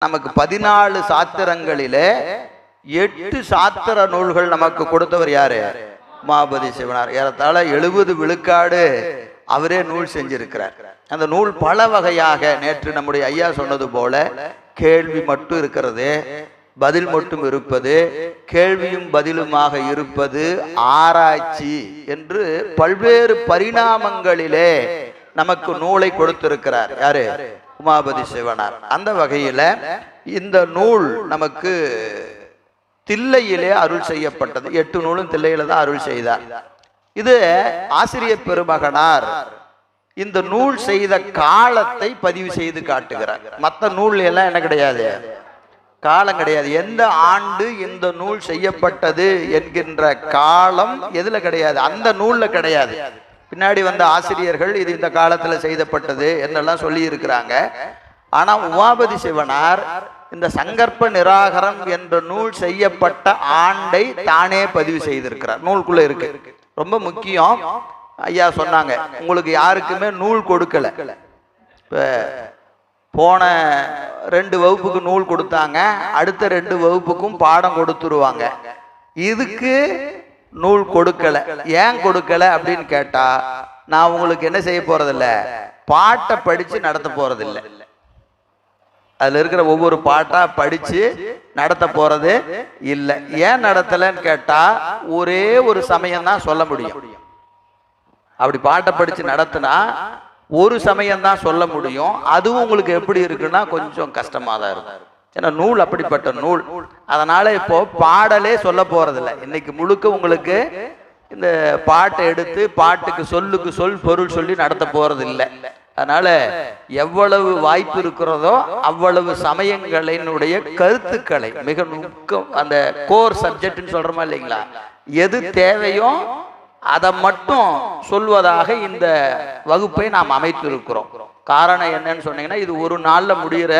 நமக்கு 14 சாத்திரங்களிலே 8 சாத்திர நூல்கள் நமக்கு கொடுத்தவர் யாரு? உமாபதி சிவனார். ஏறத்தாழ 70 விழுக்காடு அவரே நூல் செஞ்சிருக்கிறார். அந்த நூல் பல வகையாக, நேற்று நம்முடைய ஐயா சொன்னது போல, கேள்வி மட்டும் இருக்கிறது, பதில் மட்டும் இருப்பது, கேள்வியும் பதிலுமாக இருப்பது, ஆராய்ச்சி என்று பல்வேறு பரிணாமங்களிலே நமக்கு நூலை கொடுத்திருக்கிறார். யாரு? உமாபதி சிவனார். அந்த வகையில இந்த நூல் நமக்கு தில்லையிலே அருள் செய்யப்பட்டது. 8 நூலும் தில்லையில தான் அருள் செய்தார். இது ஆசிரியர் பெருமகனார் இந்த நூல் செய்த காலத்தை பதிவு செய்து காட்டுகிறார். மற்ற நூல் எல்லாம் என்ன கிடையாது, காலம் கிடையாது. எந்த ஆண்டு இந்த நூல் செய்யப்பட்டது என்கின்ற காலம் எதுல கிடையாது, அந்த நூல்ல கிடையாது. பின்னாடி வந்த ஆசிரியர்கள் இது இந்த காலத்துல செய்யப்பட்டது என்னெல்லாம் சொல்லி இருக்கிறாங்க. ஆனா உமாபதி சிவனார் இந்த சங்கற்ப நிராகரம் என்ற நூல் செய்யப்பட்ட ஆண்டை தானே பதிவு செய்திருக்கிறார். நூலுக்குள்ள இருக்கு. ரொம்ப முக்கியம். ஐயா சொன்னாங்க, உங்களுக்கு யாருக்குமே நூல் கொடுக்கல. இப்ப போன 2 வகுப்புக்கு நூல் கொடுத்தாங்க, அடுத்த 2 வகுப்புக்கும் பாடம் கொடுத்துருவாங்க. இதுக்கு நூல் கொடுக்கல. ஏன் கொடுக்கல அப்படின்னு கேட்டா, நான் உங்களுக்கு என்ன செய்ய போறதில்ல, பாட்டை படிச்சு நடத்த போறதில்லை. அதுல இருக்கிற ஒவ்வொரு பாட்டா படிச்சு நடத்த போறது இல்லை. ஏன் நடத்தலன்னு கேட்டா, ஒரே ஒரு சமயம் தான் சொல்ல முடியும். அப்படி பாட்டை படிச்சு நடத்தினா ஒரு சமயம் தான் சொல்ல முடியும். அதுவும் உங்களுக்கு எப்படி இருக்குன்னா கொஞ்சம் கஷ்டமா தான் இருக்கும். ஏன்னா நூல் அப்படிப்பட்ட நூல். அதனால இப்போ பாடலே சொல்ல போறதில்லை. இன்னைக்கு முழுக்க உங்களுக்கு இந்த பாட்டை எடுத்து பாட்டுக்கு சொல்லுக்கு சொல் பொருள் சொல்லி நடத்த போறது இல்லை. அதனால எவ்வளவு வாய்ப்பு இருக்கிறதோ அவ்வளவு சமயங்களினுடைய கருத்துக்களை, மிக நுட்பம், அந்த கோர் சப்ஜெக்ட்னு சொல்றோமா இல்லைங்களா, எது தேவையோ அதை மட்டும் சொல்வதாக இந்த வகுப்பை நாம் அமைத்திருக்கிறோம். காரணம் என்னன்னு சொன்னீங்கன்னா, இது ஒரு நாள்ல முடிகிற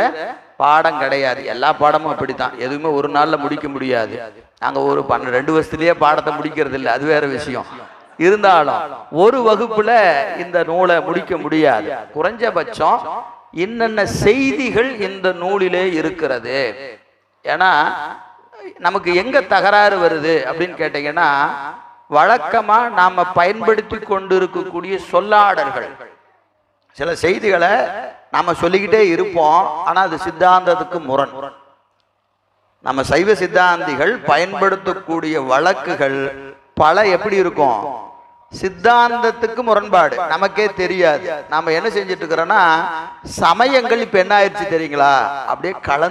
பாடம் கிடையாது. எல்லா பாடமும் அப்படித்தான், எதுவுமே ஒரு நாள்ல முடிக்க முடியாது. நாங்க ஒரு 12 வருஷத்துலயே பாடத்தை முடிக்கிறது இல்லை, அது வேற விஷயம். இருந்தாலும் ஒரு வகுப்புல இந்த நூலை முடிக்க முடியாது. குறைஞ்சபட்சம் என்னென்ன செய்திகள் இந்த நூலிலே இருக்கிறது. ஏன்னா நமக்கு எங்க தகராறு வருது அப்படின்னு கேட்டீங்கன்னா, வழக்கமா நாம பயன்படுத்தி கொண்டிருக்கக்கூடிய சொல்லாடல்கள், சில செய்திகளை நாம சொல்லிக்கிட்டே இருப்போம், ஆனா அது சித்தாந்தத்துக்கு முரண். நம்ம சைவ சித்தாந்திகள் பயன்படுத்தக்கூடிய வழக்குகள் பல எப்படி இருக்கும், சித்தாந்தத்துக்கு முரண்பாடு, நமக்கே தெரியாது. நாம என்ன செஞ்சிட்டு இருக்கிறோம்னா, சமயங்கள் இப்ப என்ன ஆயிடுச்சு தெரியுங்களா, அப்படியே கலந்து